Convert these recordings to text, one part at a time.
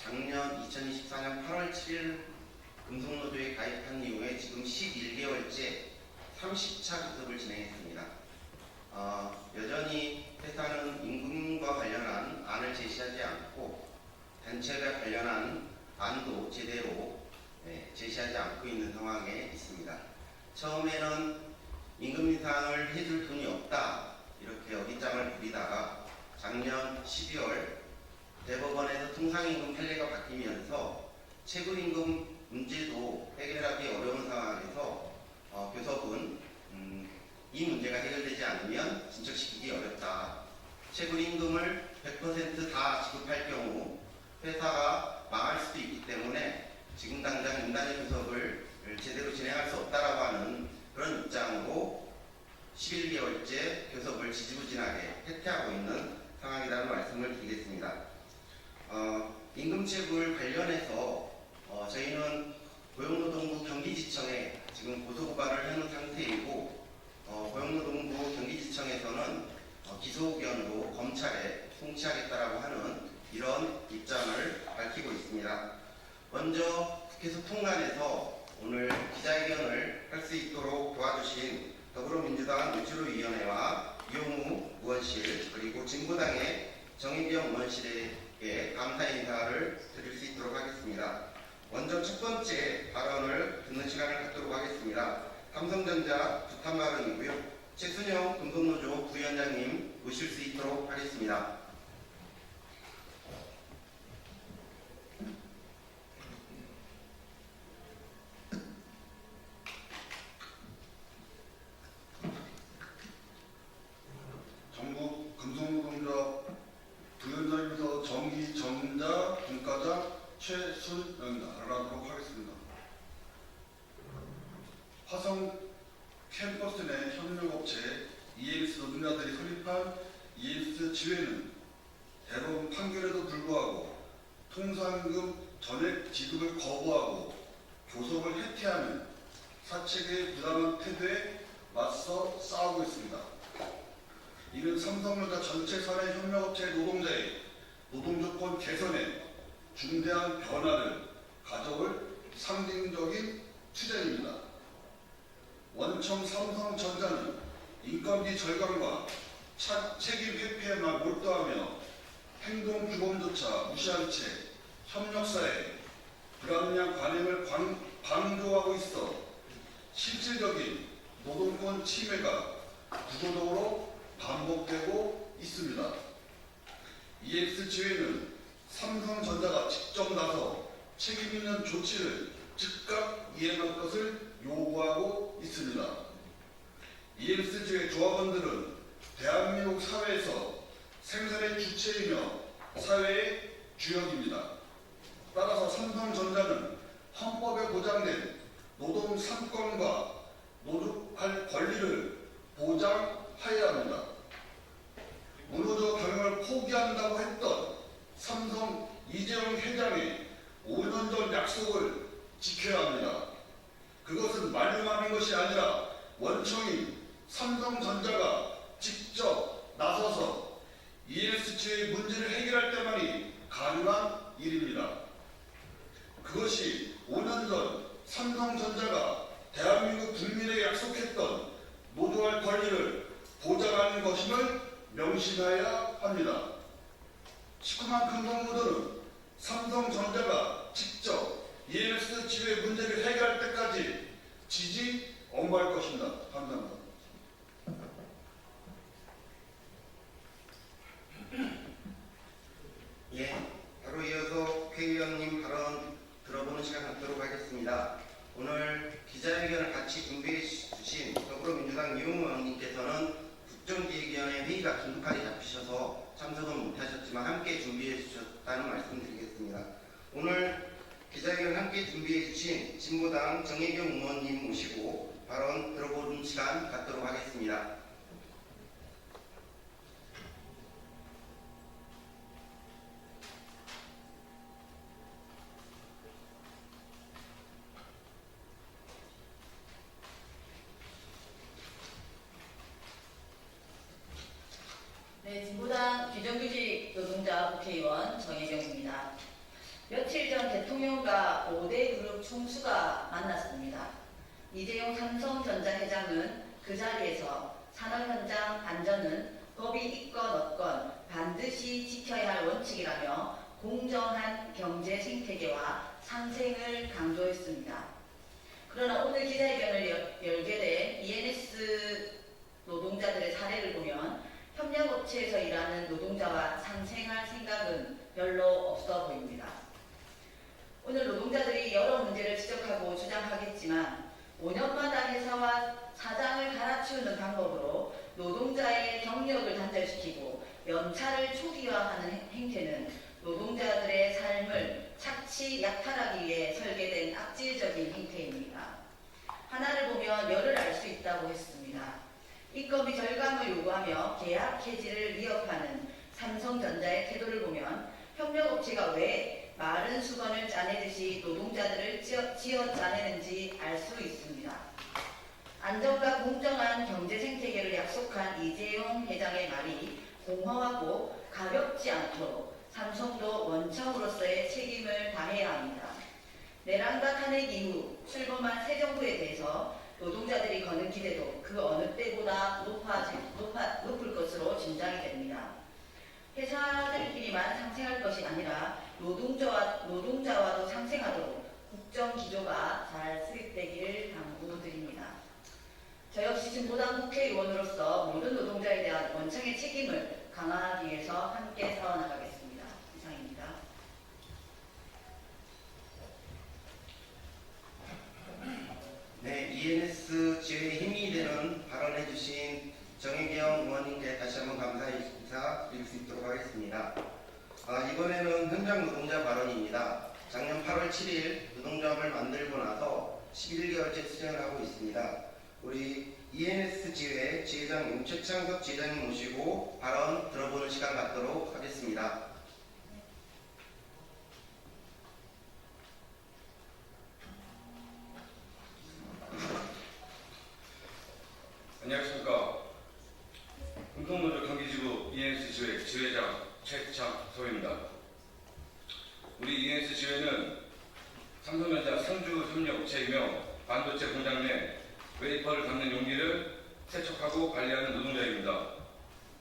작년 2024년 8월 7일 금속노조에 가입한 이후에 지금 11개월째 30차 교섭을 진행했습니다. 여전히 회사는 임금과 관련한 안을 제시하지 않고 단체가 관련한 안도 제대로 제시하지 않고 있는 상황에 있습니다. 처음에는 임금 인상을 해줄 돈이 없다 이렇게 어깃장을 부리다가 작년 12월 대법원에서 통상임금 판례가 바뀌면서 최고임금 문제도 해결하기 어려운 상황에서 교섭은 이 문제가 해결되지 않으면 진척시키기 어렵다. 최고임금을 100% 다 지급할 경우 회사가 망할 수도 있기 때문에 지금 당장 인단의 교섭을 제대로 진행할 수 없다라고 하는 그런 입장으로 11개월째 교섭을 지지부진하게 해태하고 있는 상황이라는 말씀을 드리겠습니다. 임금체불 관련해서 저희는 고용노동부 경기지청에 지금 고소고발을 해놓은 상태이고 고용노동부 경기지청에서는 기소 의견으로 검찰에 송치하겠다라고 하는 이런 입장을 밝히고 있습니다. 먼저 국회 소통관에서 오늘 기자회견을 할 수 있도록 도와주신 더불어민주당 노출위원회와 이용우 의원실 그리고 진보당의 정인경 의원실에게 감사 인사를 드릴 수 있도록 하겠습니다. 먼저 첫 번째 발언을 듣는 시간을 갖도록 하겠습니다. 삼성전자 부탄 발언이고요. 최순영 금속노조 부위원장님 모실 수 있도록 하겠습니다. 전국 금속노동자 부위원장님께서 전기전자 분과장 최순영입니다. 하도록 하겠습니다. 화성 캠퍼스 내 협력업체 EMS 노동자들이 설립한 EMS 지회는 대법원 판결에도 불구하고 통상금 전액 지급을 거부하고 교섭을 해태하는 사측의 부당한 태도에 맞서 싸우고 있습니다. 이는 삼성전자 전체 사내 협력업체 노동자의 노동조건 개선에 중대한 변화를 가져올 상징적인 투쟁입니다. 원청 삼성전자는 인건비 절감과 책임 회피에만 몰두하며 행동규범조차 무시한 채 협력사에 불합리한 관행을 강조하고 있어 실질적인 노동권 침해가 구조적으로 반복되고 있습니다. EX 지회는 삼성전자가 직접 나서 책임있는 조치를 즉각 이행할 것을 요구하고 있습니다. EX 지회 조합원들은 대한민국 사회에서 생산의 주체이며 사회의 주역입니다. 따라서 삼성전자는 헌법에 보장된 노동 3권과 노조할 권리를 보장하여야 합니다. 무노조 경영을 포기한다고 했던 삼성 이재용 회장의 5년 전 약속을 지켜야 합니다. 그것은 말로만 한 것이 아니라 원청인 삼성전자가 직접 나서서 ESG의 문제를 해결할 때만이 가능한 일입니다. 그것이 5년 전 삼성전자가 대한민국 국민에게 약속했던 노조할 권리를 보장하는 것임을 명심해야 합니다. 19만 금속노조는 삼성전자가 직접 EMS 지회 문제를 해결할 때까지 지지 엄호할 것입니다. 감사합니다. 바로 이어서 회의원님 발언 들어보는 시간 갖도록 하겠습니다. 오늘 기자회견을 같이 준비해 주신 더불어민주당 이용우 의원님께서는 국정기획위원회 회의가 긴급하게 잡히셔서 참석은 못하셨지만 함께 준비해 주셨다는 말씀 드리겠습니다. 오늘 기자회견 함께 준비해 주신 진보당 정혜경 의원님 모시고 발언 들어보는 시간 갖도록 하겠습니다. 네, 진보당 규정규직 노동자 국회의원 정혜경입니다. 며칠 전 대통령과 5대 그룹 총수가 만났습니다. 이재용 삼성전자 회장은 그 자리에서 산업 현장 안전은 법이 있건 없건 반드시 지켜야 할 원칙이라며 공정한 경제 생태계와 상생을 강조했습니다. 그러나 오늘 기자회견을 열게 된 ENS 노동자들의 사례를 보면 협력업체에서 일하는 노동자와 상생할 생각은 별로 없어 보입니다. 오늘 노동자들이 여러 문제를 지적하고 주장하겠지만 5년마다 회사와 사장을 갈아치우는 방법으로 노동자의 경력을 단절시키고 연차를 초기화하는 행태는 노동자들의 삶을 착취 약탈하기 위해 설계된 악질적인 행태입니다. 하나를 보면 열을 알 수 있다고 했습니다. 인건비 절감을 요구하며 계약 해지를 위협하는 삼성전자의 태도를 보면 협력업체가 왜 마른 수건을 짜내듯이 노동자들을 쥐어 짜내는지 알 수 있습니다. 안전과 공정한 경제 생태계를 약속한 이재용 회장의 말이 공허하고 가볍지 않도록 삼성도 원청으로서의 책임을 다해야 합니다. 내란과 탄핵 이후 출범한 새 정부에 대해서 노동자들이 거는 기대도 그 어느 때보다 높을 것으로 짐작이 됩니다. 회사들끼리만 상생할 것이 아니라 노동자와도 상생하도록 국정기조가 잘 수립되기를 당부드립니다. 저 역시 진보당 국회의원으로서 모든 노동자에 대한 원청의 책임을 강화하기 위해서 함께 싸워나가겠습니다. 이상입니다. 네, ENS 지회에 힘이 되는 발언해주신 정혜경 의원님께 다시 한번 감사 인사 드릴 수 있도록 하겠습니다. 이번에는 현장 노동자 발언입니다. 작년 8월 7일 노동조합을 만들고 나서 11개월째 수행을 하고 있습니다. 우리 ENS 지회 지회장 윤채창석 지회장님 모시고 발언 들어보는 시간 갖도록 하겠습니다. 안녕하십니까. 금속노조 경기지부 ENS 지회 지회장 최창석입니다. 우리 ENS 지회는 삼성전자 상주협력업체이며 반도체 공장 내 웨이퍼를 담는 용기를 세척하고 관리하는 노동자입니다.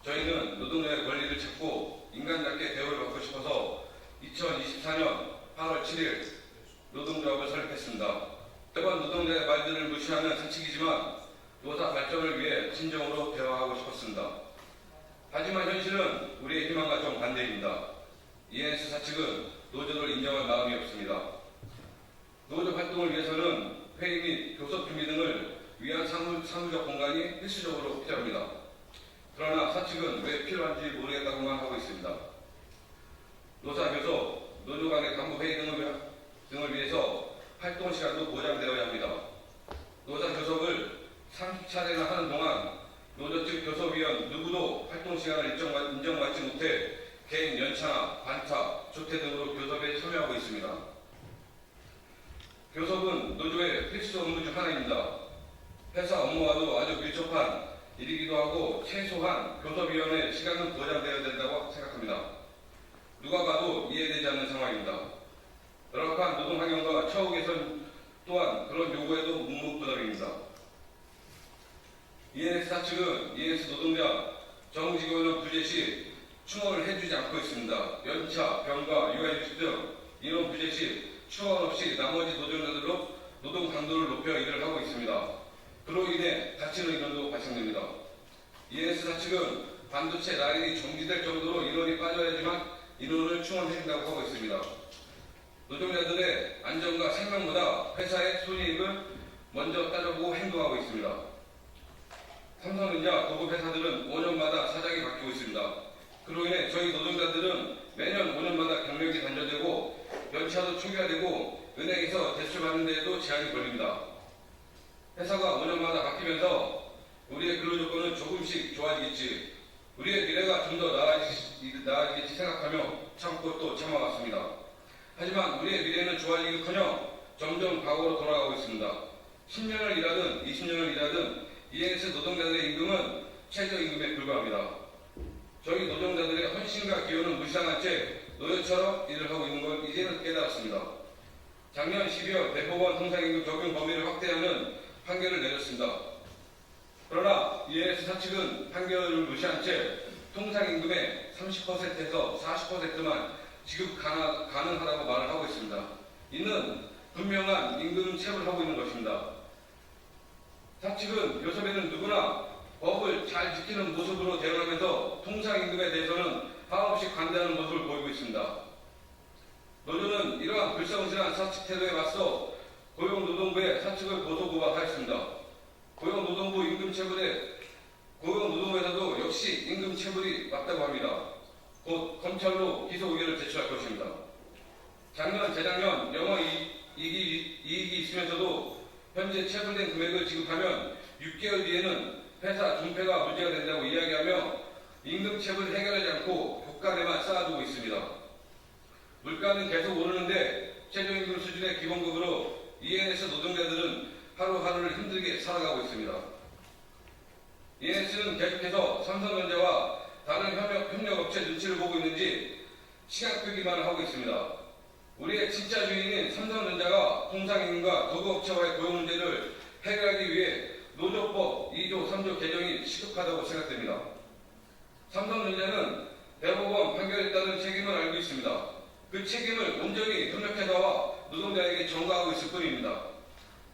저희는 노동자의 권리를 찾고 인간답게 대우를 받고 싶어서 2024년 8월 7일 노동조합을 설립했습니다. 매번 노동자의 말들을 무시하는 사측이지만 노사 발전을 위해 진정으로 대화하고 싶었습니다. 하지만 현실은 우리의 희망과 정반대입니다. ENS 사측은 노조를 인정할 마음이 없습니다. 노조 활동을 위해서는 회의 및 교섭 준비 등을 위한 사무적 공간이 필수적으로 필요합니다. 그러나 사측은 왜 필요한지 모르겠다고만 하고 있습니다. 노사 교섭, 노조 간의 간부 회의 등을 위해서 활동 시간도 보장되어야 합니다. 노사 교섭을 30차례나 하는 동안 노조 측 교섭위원 누구도 활동 시간을 인정받지 못해 개인 연차나 반차, 조퇴 등으로 교섭에 참여하고 있습니다. 교섭은 노조의 필수 업무 중 하나입니다. 회사 업무와도 아주 밀접한 일이기도 하고 최소한 교섭위원회 시간은 보장되어야 된다고 생각합니다. 누가 봐도 이해되지 않는 상황입니다. 열악한 노동 환경과 처우 개선 또한 그런 요구에도 묵묵부답입니다. ENS 사측은 ENS 노동자 정직원은 부재 시 충원을 해주지 않고 있습니다. 연차, 병가, 육아휴직 등 인원 부재 시 충원 없이 나머지 노동자들로 노동 강도를 높여 일을 하고 있습니다. 그로 인해 다치는 인원도 발생됩니다. ENS 사측은 반도체 라인이 정지될 정도로 인원이 빠져야지만 인원을 충원해준다고 하고 있습니다. 노동자들의 안전과 생명보다 회사의 손해익을 먼저 따져보고 행동하고 있습니다. 삼성전자 고급 회사들은 5년마다 사장이 바뀌고 있습니다. 그로 인해 저희 노동자들은 매년 5년마다 경력이 단절되고 연차도 초기화되고 은행에서 대출받는 데에도 제한이 걸립니다. 회사가 5년마다 바뀌면서 우리의 근로조건은 조금씩 좋아지겠지, 우리의 미래가 좀 더 나아지겠지 생각하며 참고 또 참아왔습니다. 하지만 우리의 미래는 좋아지기커녕 점점 과거로 돌아가고 있습니다. 10년을 일하든 20년을 일하든 ENS 노동자들의 임금은 최저임금에 불과합니다. 저희 노동자들의 헌신과 기여는 무시당한 채 노예처럼 일을 하고 있는 걸 이제는 깨달았습니다. 작년 12월 대법원 통상임금 적용 범위를 확대하는 판결을 내렸습니다. 그러나 ENS 사측은 판결을 무시한 채 통상임금의 30%에서 40%만 지급 가능하다고 말을 하고 있습니다. 이는 분명한 임금 체불을 하고 있는 것입니다. 사측은 요즘에는 누구나 법을 잘 지키는 모습으로 대응하면서 통상임금에 대해서는 하염없이 관대하는 모습을 보이고 있습니다. 노조는 이러한 불성실한 사측 태도에 맞서 고용노동부에 사측을 고소고발하였습니다. 고용노동부 임금체불에 고용노동부에서도 역시 임금체불이 맞다고 합니다. 곧 검찰로 기소 의견을 제출할 것입니다. 작년, 재작년 영어 이익이 있으면서도 현재 체불된 금액을 지급하면 6개월 뒤에는 회사 존폐가 문제가 된다고 이야기하며 임금 체불을 해결하지 않고 국간에만 쌓아두고 있습니다. 물가는 계속 오르는데 최저임금 수준의 기본급으로 ENS 노동자들은 하루하루를 힘들게 살아가고 있습니다. ENS는 계속해서 삼성전자와 다른 협력업체 눈치를 보고 있는지 시간 끄기만 하고 있습니다. 우리의 진짜 주인인 삼성전자가 통상임금과 도급업체와의 고용 문제를 해결하기 위해 노조법 2조 3조 개정이 시급하다고 생각됩니다. 삼성전자는 대법원 판결에 따른 책임을 알고 있습니다. 그 책임을 온전히 협력회사와 노동자에게 전가하고 있을 뿐입니다.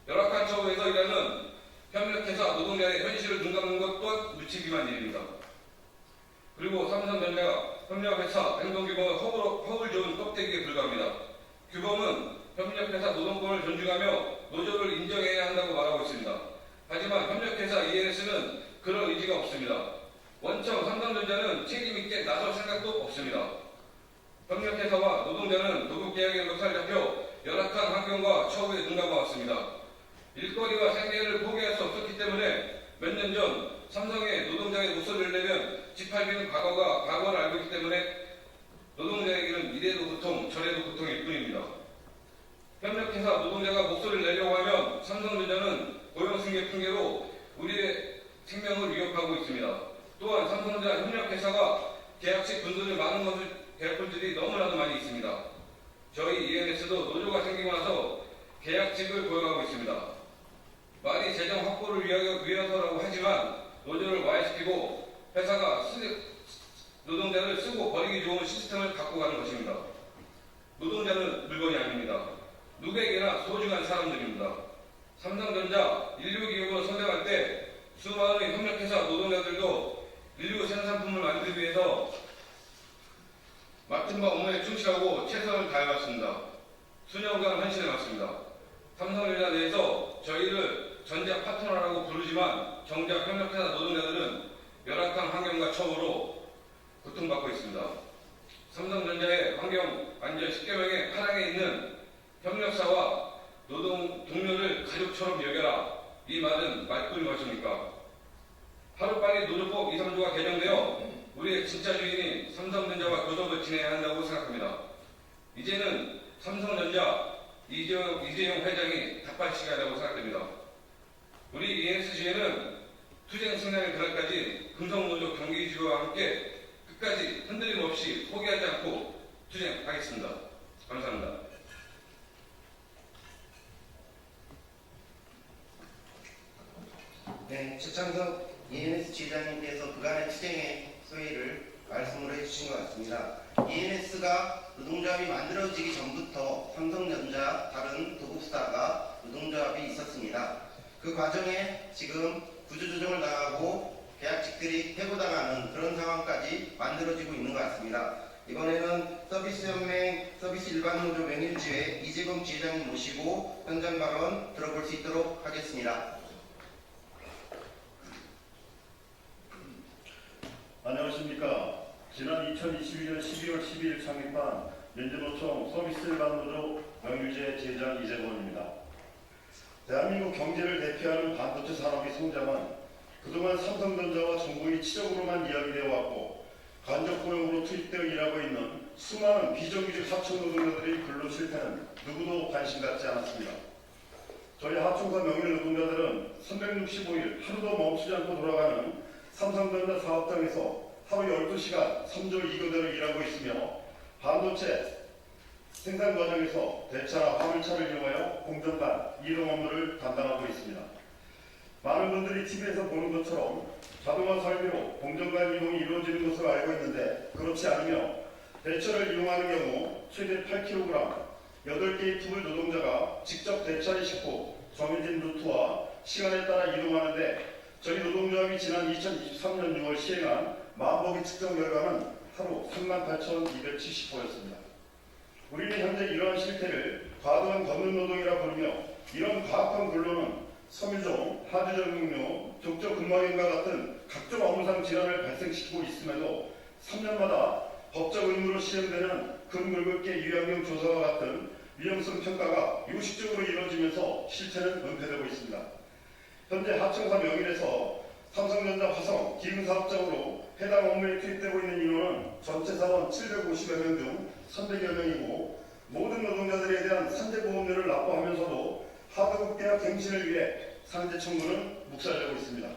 열악한 처우에서 일하는 협력회사 노동자의 현실을 눈감는 것 또한 무책임한 일입니다. 그리고 삼성전자가 협력회사 행동규범을 허울 좋은 껍데기에 불과합니다. 규범은 협력회사 노동권을 존중하며 노조를 인정해야 한다고 말하고 있습니다. 하지만 협력회사 ENS는 그런 의지가 없습니다. 원청 삼성전자는 책임있게 나설 생각도 없습니다. 협력회사와 노동자는 노동계약의 멱살 잡혀 열악한 환경과 처우에 눈감아왔습니다. 일거리와 생계를 포기할 수 없었기 때문에 몇 년 전 삼성의 노동자의 목소리를 내면 짓밟히는 과거를 알고 있기 때문에 노동자에게는 이래도 고통 저래도 고통일 뿐입니다. 협력회사 노동자가 목소리를 내려고 하면 삼성전자는 고용승계 핑계로 우리의 생명을 위협하고 있습니다. 또한 삼성전자 협력회사가 계약직 분들이 많은 것을 계약분들이 너무나도 많이 있습니다. 저희 ENS도 노조가 생기고 나서 계약직을 고용하고 있습니다. 말이 재정 확보를 위해서라고 하지만 노조를 와해시키고 회사가 노동자를 쓰고 버리기 좋은 시스템을 갖고 가는 것입니다. 노동자는 물건이 아닙니다. 누구에게나 소중한 사람들입니다. 삼성전자 인류기업으로 성장할 때 수많은 협력회사 노동자들도 인류 생산품을 만들기 위해서 맡은 바 업무에 충실하고 최선을 다해왔습니다. 수년간 헌신해왔습니다. 삼성전자 내에서 저희를 전자 파트너라고 부르지만 정작 협력회사 노동자들은 열악한 환경과 처우로 고통받고 있습니다. 삼성전자의 환경 안전 10개명의 하락에 있는 협력사와 동료를 가족처럼 여겨라. 이 말은 말뿐이 맞습니까? 하루빨리 노조법 2, 3조가 개정되어 우리의 진짜 주인인 삼성전자와 교섭을 진행해야 한다고 생각합니다. 이제는 삼성전자 이재용 회장이 답할 시간이라고 생각됩니다. 우리 ENSG에는 투쟁 승리의 그날까지 금속노조 경기지와 함께 끝까지 흔들림 없이 포기하지 않고 투쟁하겠습니다. 감사합니다. 네, 최창석 ENS 지회장님께서 그간의 투쟁의 소회를 말씀을 해주신 것 같습니다. ENS가 노동조합이 만들어지기 전부터 삼성전자 다른 도급사가 노동조합이 있었습니다. 그 과정에 지금 구조조정을 당하고 계약직들이 해고당하는 그런 상황까지 만들어지고 있는 것 같습니다. 이번에는 서비스연맹 서비스일반노조 명일지회 이재범 지회장님 모시고 현장 발언 들어볼 수 있도록 하겠습니다. 안녕하십니까. 지난 2022년 12월 12일 창립한 민주노총 서비스일반노조 명유제 지회장 이재범입니다. 대한민국 경제를 대표하는 반도체 산업이 성장한 그동안 삼성전자와 정부의 치적으로만 이야기되어 왔고 간접 고용으로 투입되어 일하고 있는 수많은 비정규직 하청 노동자들의 근로 실태는 누구도 관심 갖지 않았습니다. 저희 하청사 명예 노동자들은 365일 하루도 멈추지 않고 돌아가는 삼성전자 사업장에서 하루 12시간 3조 2교대로 일하고 있으며 반도체 생산 과정에서 대차나 화물차를 이용하여 공정간 이동 업무를 담당하고 있습니다. 많은 분들이 TV에서 보는 것처럼 자동화 설비로 공정간 이동이 이루어지는 것으로 알고 있는데 그렇지 않으며 대차를 이용하는 경우 최대 8kg, 8개의 팁을 노동자가 직접 대차에 싣고 정해진 루트와 시간에 따라 이동하는데 저희 노동조합이 지난 2023년 6월 시행한 만보기 측정 결과는 하루 38,270호였습니다. 우리는 현재 이러한 실태를 과도한 걷는 노동이라 부르며 이런 과학한 근로는 섬유종, 하주적응료, 족저 근막염과 같은 각종 업무상 질환을 발생시키고 있음에도 3년마다 법적 의무로 시행되는 근골격계 유형경 조사와 같은 위험성 평가가 요식적으로 이루어지면서 실체는 은폐되고 있습니다. 현재 하청사 명일에서 삼성전자 화성 기흥사업장으로 해당 업무에 투입되고 있는 인원은 전체 사원 750여 명 중 300여 명이고 모든 노동자들에 대한 산재보험료를 납부하면서도 하도급 갱신을 위해 산재 청구는 묵살되고 있습니다.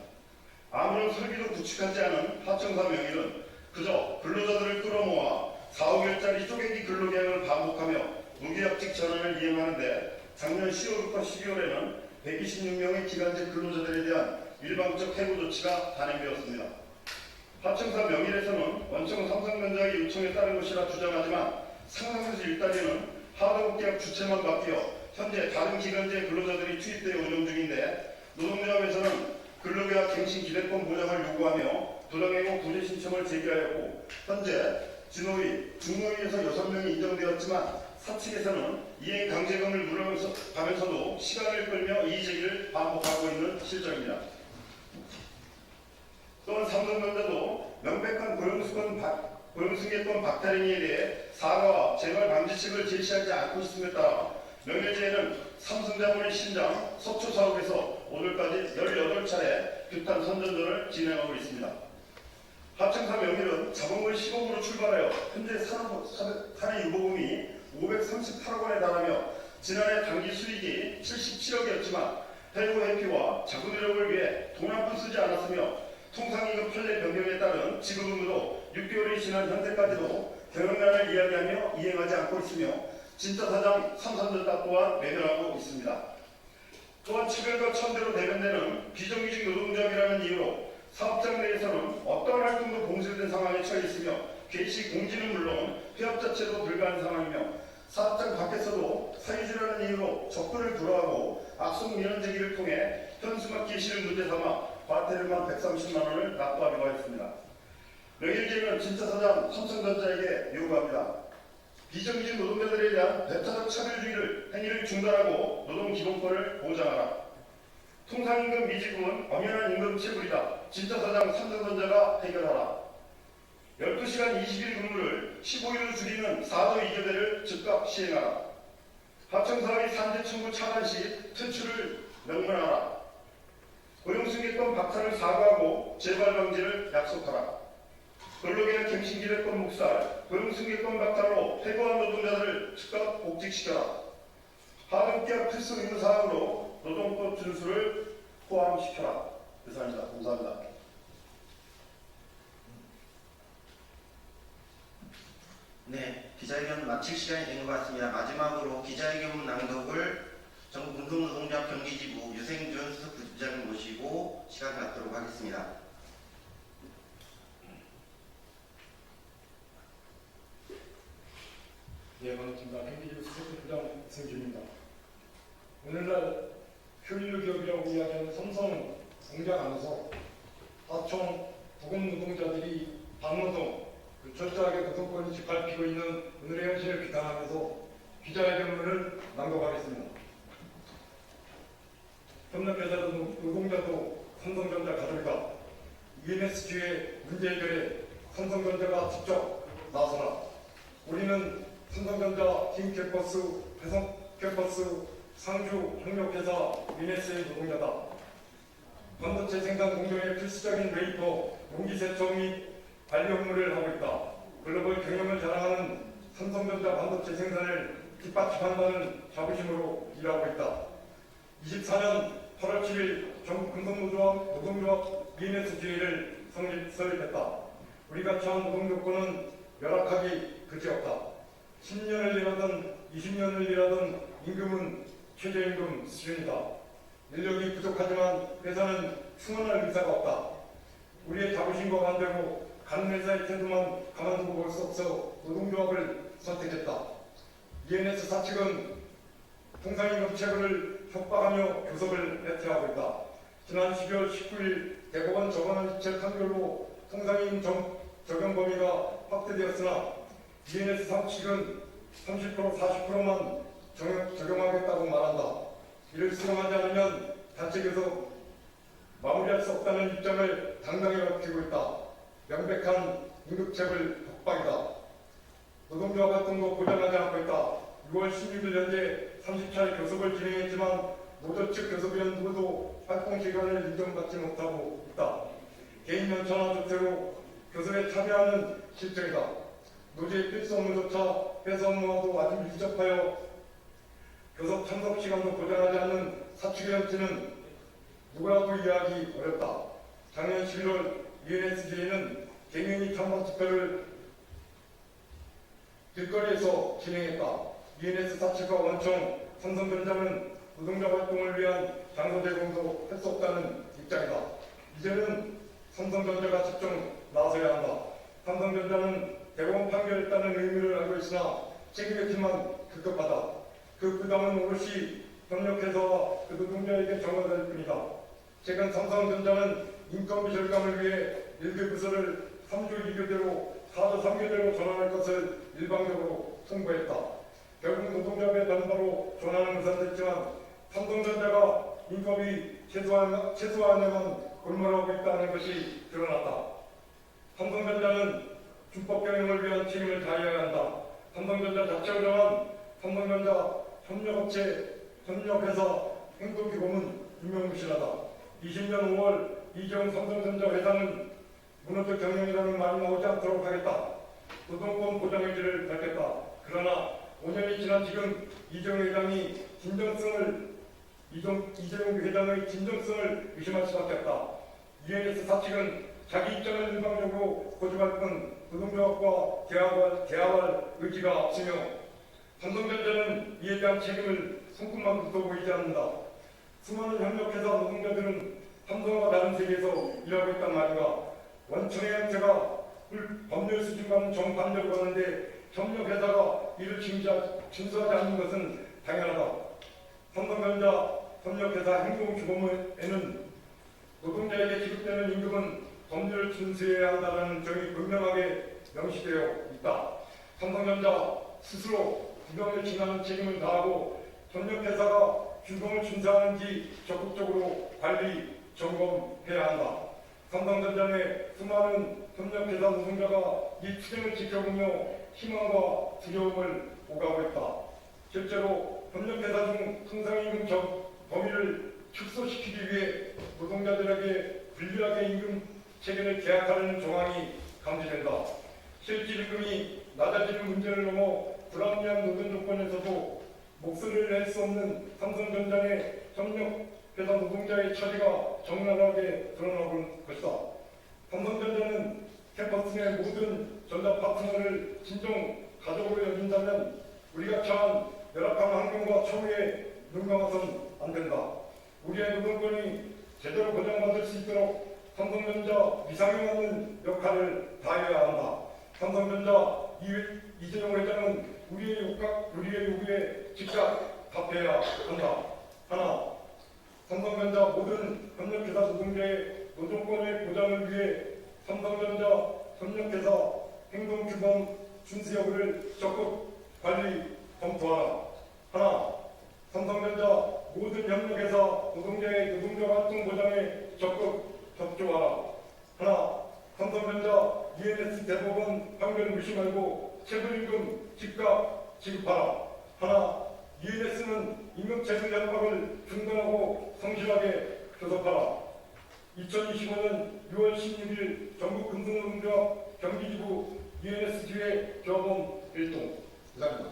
아무런 설비도 구축하지 않은 하청사 명일은 그저 근로자들을 끌어모아 4, 5개월짜리 쪼개기 근로계약을 반복하며 무계약직 전환을 이행하는데 작년 10월부터 12월에는 126명의 기간제 근로자들에 대한 일방적 해고 조치가 단행되었습니다. 하청사 명일에서는 원청 삼성전자의 요청에 따른 것이라 주장하지만 상황에서 일단에는 하도급계약 주체만 바뀌어 현재 다른 기간제 근로자들이 투입되어 운영 중인데 노동조합에서는 근로계약 갱신 기대권 보장을 요구하며 부당해고 구제 신청을 제기하였고 현재 진호위, 중노위에서 6명이 인정되었지만 사측에서는 이행 강제금을 물어가면서도 시간을 끌며 이의 제기를 반복하고 있는 실정입니다. 또한 삼성전자도 명백한 고용승계권 박탈 행위에 대해 사과와 재발 방지책을 제시하지 않고 있음에 따라 명일제에는 삼성자본의 신장 석초 사업에서 오늘까지 18차례 규탄 선전전을 진행하고 있습니다. 하청사 명일은 자본금 시범으로 출발하여 현재 산의 유보금이 538억 원에 달하며 지난해 당기 수익이 77억이었지만 해고 회피와 자구 노력을 위해 돈 한 푼 쓰지 않았으며 통상임금 판례 변경에 따른 지급 의무도 6개월이 지난 현재까지도 경영난을 이야기하며 이행하지 않고 있으며 진짜 사장 삼성전자 또한 외면하고 있습니다. 또한 차별과 천대로 대변되는 비정규직 노동조합이라는 이유로 사업장 내에서는 어떠한 활동도 봉쇄된 상황에 처해 있으며 개시 공지는 물론 폐업 자체도 불가한 상황이며 사업장 밖에서도 사유지라는 이유로 접근을 불허하고 악성 민원 제기를 통해 현수막 개시를 문제 삼아 과태료만 130만 원을 납부하기로 하였습니다. 명일제는 진짜 사장 삼성전자에게 요구합니다. 비정규직 노동자들에 대한 배타적 차별주의를 행위를 중단하고 노동기본권을 보장하라. 통상임금 미지급은 엄연한 임금 체불이다. 진짜 사장 삼성전자가 해결하라. 12시간 20일 근무를 15일로 줄이는 4조 2교대를 즉각 시행하라. 하청사의 산재 청구 차단 시 퇴출을 명문하라. 고용승계권 박탈을 사과하고 재발 방지를 약속하라. 근로계약 갱신 기대권 묵살, 고용승계권 박탈로 해고한 노동자들을 즉각 복직시켜라. 하급계약 필수 의무 사항으로 노동법 준수를 포함시켜라. 이상입니다. 감사합니다. 네, 기자회견 마칠 시간이 된 것 같습니다. 마지막으로 기자회견 낭독을 전국운동노동조합 경기지부 유생준 수석부집장을 모시고 시간 갖도록 하겠습니다. 예, 반갑습니다. 경기지부 수석부장 유생준입니다. 오늘날 효율 기업이라고 이야기하는 삼성 공장 안에서 하청 부금 노동자들이 반노동, 철저하게 노동권을 짓밟히고 있는 오늘의 현실을 비판하면서 기자회견문을 낭독하겠습니다. 협력회사도 노동자도 삼성전자 가족이다. EMSG의 문제 해결에 삼성전자가 직접 나서라. 우리는 삼성전자 팀캠퍼스, 해성캠퍼스, 상주 협력회사 EMS의 노동자다. 반도체 생산 공정의 필수적인 웨이퍼, 용기 세척 및 관리 업무를 하고 있다. 글로벌 경영을 자랑하는 삼성전자 반도체 생산을 뒷받침한다는 자부심으로 일하고 있다. 24년 8월 7일 전국 금속노조합 노동조합 EMSGA를 설립했다. 우리가 처한 노동 조건은 열악하기 그지없다. 10년을 일하든 20년을 일하든 임금은 최저임금 수준이다. 인력이 부족하지만 회사는 충원할 의사가 없다. 우리의 자부심과 반대로 가는 회사의 태도만 가만두고 볼 수 없어 노동조합을 선택했다. ENS 사측은 통상임금 체불을 협박하며 교섭을 해태하고 있다. 지난 12월 19일 대법원 정원한 이체 판결로 통상임금 적용 범위가 확대되었으나 ENS 사측은 30% 40%만 적용하겠다고 말한다. 이를 수용하지 않으면 단체 교섭 마무리할 수 없다는 입장을 당당히 밝히고 있다. 명백한 임금체불 협박이다. 노동조합 활동도 보장하지 않고 있다. 6월 16일 현재 30차례 교섭을 진행했지만 노조 측 교섭위원 누구도 활동 시간을 인정받지 못하고 있다. 개인 연차나 조퇴로 교섭에 참여하는 실정이다. 노조의 필수 업무조차 회사 업무와도 아주 밀접하여 교섭 참석 시간도 보장하지 않는 사측의 형태는 누구라도 이해하기 어렵다. 작년 11월 ENSG는 갱년이 찬반 투표를 길거리에서 진행했다. ENS 사측과 원청, 삼성전자는 노동자 활동을 위한 장소 제공도 할 수 없다는 입장이다. 이제는 삼성전자가 직접 나서야 한다. 삼성전자는 대법원 판결에 따른 의미를 알고 있으나 책임의 팀만 급급하다. 그 부담은 오롯이 협력회사와 그 노동자에게 전가될 뿐이다. 최근 삼성전자는 인건비 절감을 위해 1개 부서를 3조 2교대로 4조 3교대로 전환할 것을 일방적으로 통보했다. 결국 노동자의 반바로 전환은 무산됐지만 삼성전자가 인건비 최소화에만 골몰하고 있다는 것이 드러났다. 삼성전자는 준법 경영을 위한 책임을 다해야 한다. 삼성전자 자체를 정한 삼성전자 협력업체, 협력회사 행동규범은 유명무실하다. 20년 5월 이재용 삼성전자 회장은 무너져 경영이라는 말이 나오지 않도록 하겠다. 노동권 보장 의지를 밝혔다. 그러나 5년이 지난 지금 이재용 회장의 진정성을 의심할 수밖에 없다. ENS 사측은 자기 입장을 일방적으로 고집할 뿐 노동조합과 대화할 의지가 없으며 삼성전자는 이에 대한 책임을 손끝만큼도 보이지 않는다. 수많은 협력회사 노동자들은 삼성과 다른 세계에서 일하고 있단 말인가. 원청의 형태가 법률 수준과는 정반대로 가는데 협력회사가 이를 진수하지 않는 것은 당연하다. 삼성전자 협력회사 행동규범에는 노동자에게 지급되는 임금은 법률을 준수해야 한다는 점이 분명하게 명시되어 있다. 삼성전자 스스로 규범을 지나는 책임을 다하고 협력회사가 규범을 준수하는지 적극적으로 관리, 점검해야 한다. 삼성전자 내 수많은 협력회사 노동자가 이 투쟁을 지켜보며 희망과 두려움을 오가고 있다. 실제로 협력회사 중 통상임금 범위를 축소시키기 위해 노동자들에게 불리하게 임금 체계를 계약하려는 조항이 감지된다. 실질 임금이 낮아지는 문제를 넘어 불합리한 노동 조건에서도 목소리를 낼 수 없는 삼성전자 내 협력회사 노동자의 처지가 적나라하게 드러나고 있는 것이다. 삼성전자는 캠퍼스 내 모든 전자 파트너를 진정 가족으로 여긴다면 우리가 처한 열악한 환경과 처우에 눈 감아서는 안 된다. 우리의 노동권이 제대로 보장받을 수 있도록 삼성전자 위상에 맞는 역할을 다해야 한다. 삼성전자 이재용 회장은 우리의 요구에 즉각 답해야 한다. 하나, 삼성전자 모든 협력회사 노동자의 노동권의 보장을 위해 삼성전자 협력회사 행동규범 준수 여부를 적극 관리 검토하라. 하나, 삼성전자 모든 협력회사 노동자의 노동자 활동 보장에 적극 협조하라. 하나, 삼성전자 ENS 대법원 판결을 무시하고 체불임금 즉각 지급하라. 하나, ENS는 임금체불 협박을 중단하고 성실하게 교섭하라. 2025년 6월 16일 전국 금속노동조합 경기지부 ENSG회 조합원 일동. 이상입니다.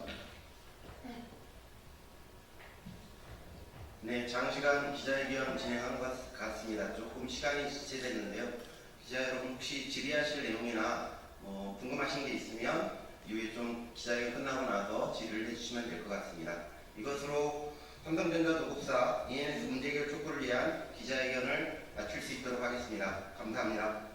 네, 장시간 기자회견 진행한 것 같습니다. 조금 시간이 지체됐는데요. 기자 여러분 혹시 질의하실 내용이나 궁금하신 게 있으면 이후에 좀 기자회견 끝나고 나서 질의를 해주시면 될 것 같습니다. 이것으로 삼성전자 노국사 ENS 문제해결 촉구를 위한 기자회견을 마칠 수 있도록 하겠습니다. 감사합니다.